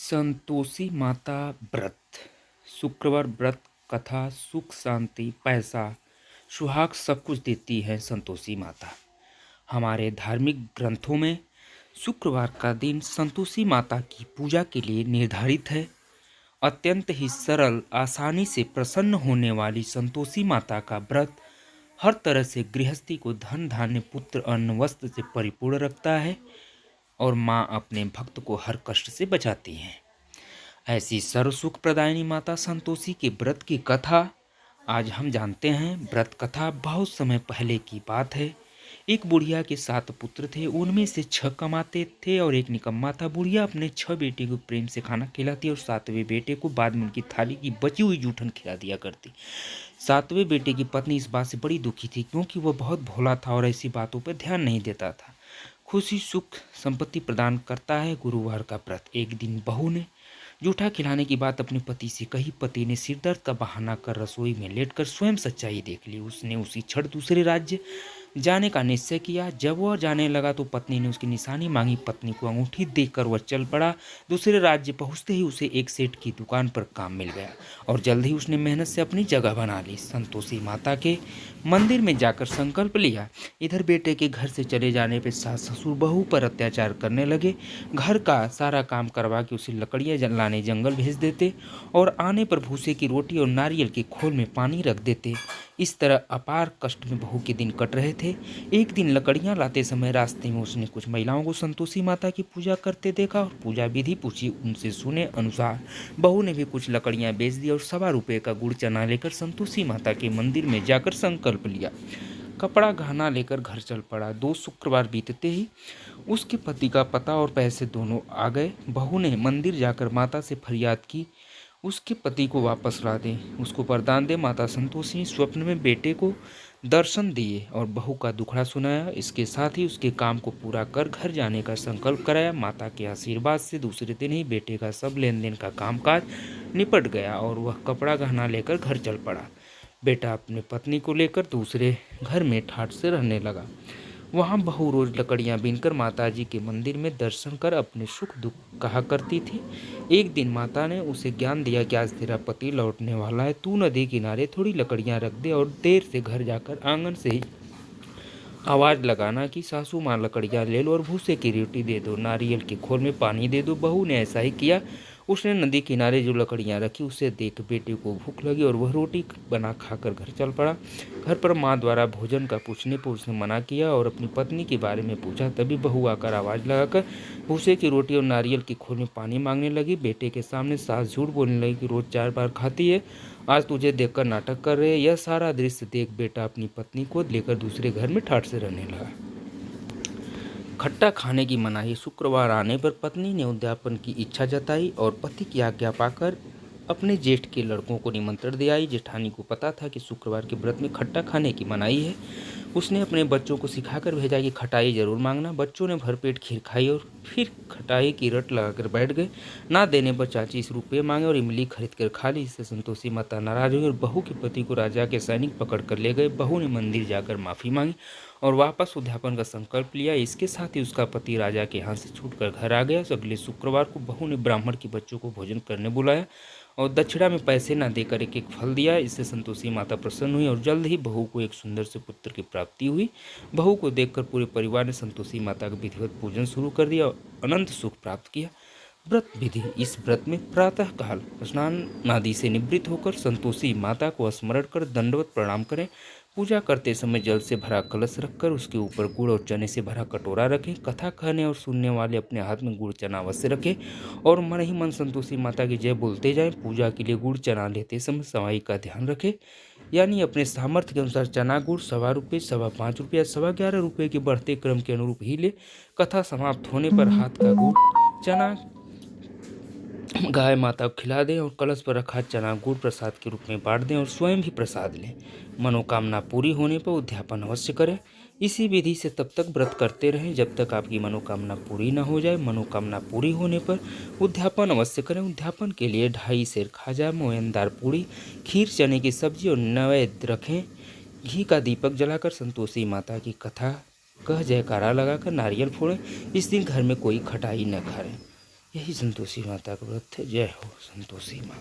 संतोषी माता व्रत। शुक्रवार व्रत कथा सुख शांति पैसा सुहाग सब कुछ देती है संतोषी माता। हमारे धार्मिक ग्रंथों में शुक्रवार का दिन संतोषी माता की पूजा के लिए निर्धारित है। अत्यंत ही सरल आसानी से प्रसन्न होने वाली संतोषी माता का व्रत हर तरह से गृहस्थी को धन धान्य पुत्र अन्न वस्त्र से परिपूर्ण रखता है और माँ अपने भक्त को हर कष्ट से बचाती हैं। ऐसी सर्व सुख प्रदायिनी माता संतोषी के व्रत की कथा आज हम जानते हैं। व्रत कथा बहुत समय पहले की बात है। एक बुढ़िया के 7 पुत्र थे, उनमें से 6 कमाते थे और एक निकम्मा था। बुढ़िया अपने 6 बेटे को प्रेम से खाना खिलाती और 7वें बेटे को बाद में उनकी थाली की बची हुई जूठन खिला दिया करती। 7वें बेटे की पत्नी इस बात से बड़ी दुखी थी, क्योंकि वह बहुत भोला था और ऐसी बातों पर ध्यान नहीं देता था। खुशी सुख संपत्ति प्रदान करता है गुरुवार का व्रत। एक दिन बहू ने जूठा खिलाने की बात अपने पति से कही। पति ने सिरदर्द का बहाना कर रसोई में लेटकर स्वयं सच्चाई देख ली। उसने उसी क्षण दूसरे राज्य जाने का निश्चय किया। जब वह जाने लगा तो पत्नी ने उसकी निशानी मांगी। पत्नी को अंगूठी देकर वह चल पड़ा। दूसरे राज्य पहुंचते ही उसे एक सेठ की दुकान पर काम मिल गया और जल्द ही उसने मेहनत से अपनी जगह बना ली। संतोषी माता के मंदिर में जाकर संकल्प लिया। इधर बेटे के घर से चले जाने पर सास ससुर बहू पर अत्याचार करने लगे। घर का सारा काम करवा के उसे लकड़ियाँ लाने जंगल भेज देते और आने पर भूसे की रोटी और नारियल के खोल में पानी रख देते। इस तरह अपार कष्ट में बहू के दिन कट रहे थे। एक दिन लकड़ियां लाते समय रास्ते में उसने कुछ महिलाओं को संतोषी माता की पूजा करते देखा और पूजा विधि पूछी। उनसे सुने अनुसार बहू ने भी कुछ लकड़ियां बेच दी और 1.25 रुपये का गुड़ चना लेकर संतोषी माता के मंदिर में जाकर संकल्प लिया। कपड़ा गहना लेकर घर चल पड़ा। 2 शुक्रवार बीतते ही उसके पति का पता और पैसे दोनों आ गए। बहू ने मंदिर जाकर माता से फरियाद की, उसके पति को वापस ला दे, उसको वरदान दे। माता संतोषी स्वप्न में बेटे को दर्शन दिए और बहू का दुखड़ा सुनाया। इसके साथ ही उसके काम को पूरा कर घर जाने का संकल्प कराया। माता के आशीर्वाद से दूसरे दिन ही बेटे का सब लेन देन का कामकाज निपट गया और वह कपड़ा गहना लेकर घर चल पड़ा। बेटा अपनी पत्नी को लेकर दूसरे घर में ठाठ से रहने लगा। वहाँ बहू रोज लकड़ियाँ बीनकर माताजी के मंदिर में दर्शन कर अपने सुख दुख कहा करती थी। एक दिन माता ने उसे ज्ञान दिया कि आज तेरा पति लौटने वाला है, तू नदी किनारे थोड़ी लकड़ियाँ रख दे और देर से घर जाकर आंगन से ही आवाज़ लगाना कि सासू माँ लकड़ियाँ ले लो और भूसे की रोटी दे दो, नारियल के खोल में पानी दे दो। बहू ने ऐसा ही किया। उसने नदी किनारे जो लकड़ियाँ रखी उसे देख बेटे को भूख लगी और वह रोटी बना खाकर घर चल पड़ा। घर पर माँ द्वारा भोजन का पूछने पर उसने मना किया और अपनी पत्नी के बारे में पूछा। तभी बहू आकर आवाज़ लगाकर भूसे की रोटी और नारियल के खोल में पानी मांगने लगी। बेटे के सामने सास झूठ बोलने लगी कि रोज़ 4 बार खाती है, आज तुझे देखकर नाटक कर रहे हैं। यह सारा दृश्य देख बेटा अपनी पत्नी को लेकर दूसरे घर में ठाठ से रहने लगा। खट्टा खाने की मनाही। शुक्रवार आने पर पत्नी ने उद्यापन की इच्छा जताई और पति की आज्ञा पाकर अपने जेठ के लड़कों को निमंत्रण दे आई। जेठानी को पता था कि शुक्रवार के व्रत में खट्टा खाने की मनाही है। उसने अपने बच्चों को सिखाकर भेजा कि खटाई जरूर मांगना। बच्चों ने भरपेट खीर खाई और फिर खटाई की रट लगाकर बैठ गए। ना देने पर चाची 20 रुपये मांगे और इमली खरीद कर खा ली। इससे संतोषी माता नाराज हुई और बहू के पति को राजा के सैनिक पकड़ कर ले गए। बहू ने मंदिर जाकर माफ़ी मांगी और वापस उद्यापन का संकल्प लिया। इसके साथ ही उसका पति राजा के हाथ से छूटकर घर आ गया। अगले शुक्रवार को बहू ने ब्राह्मण के बच्चों को भोजन करने बुलाया और दक्षिणा में पैसे न देकर एक फल दिया। इससे संतोषी माता प्रसन्न हुई और जल्द ही बहू को एक सुंदर से पुत्र की प्राप्ति हुई। बहू को देखकर पूरे परिवार ने संतोषी माता का विधिवत पूजन शुरू कर दिया और अनंत सुख प्राप्त किया। व्रत विधि। इस व्रत में प्रातः काल स्नान आदि से निवृत्त होकर संतोषी माता को स्मरण कर दंडवत प्रणाम करें। पूजा करते समय जल से भरा कलश रखकर उसके ऊपर गुड़ और चने से भरा कटोरा रखें। कथा कहने और सुनने वाले अपने हाथ में गुड़ चना अवश्य रखें और मन ही मन संतोषी माता की जय बोलते जाएं। पूजा के लिए गुड़ चना लेते समय सवाई का ध्यान रखें, यानी अपने सामर्थ्य के अनुसार चना गुड़ 1.25 रुपये, 5.25 रुपये, 11.25 रुपये के बढ़ते क्रम के अनुरूप ही ले। कथा समाप्त होने पर हाथ का गुड़ चना गाय माता को खिला दें और कलश पर रखा चना गुड़ प्रसाद के रूप में बांट दें और स्वयं भी प्रसाद लें। मनोकामना पूरी होने पर उद्यापन अवश्य करें। इसी विधि से तब तक व्रत करते रहें जब तक आपकी मनोकामना पूरी न हो जाए। मनोकामना पूरी होने पर उद्यापन अवश्य करें। उद्यापन के लिए 2.5 सेर खाजा, मोयनदार पूड़ी, खीर, चने की सब्जी और नैवेद्य रखें। घी का दीपक जलाकर संतोषी माता की कथा कह जयकारा लगाकर नारियल फोड़ें। इस दिन घर में कोई खटाई न खाएं। यही संतोषी माता का व्रत है। जय हो संतोषी माँ।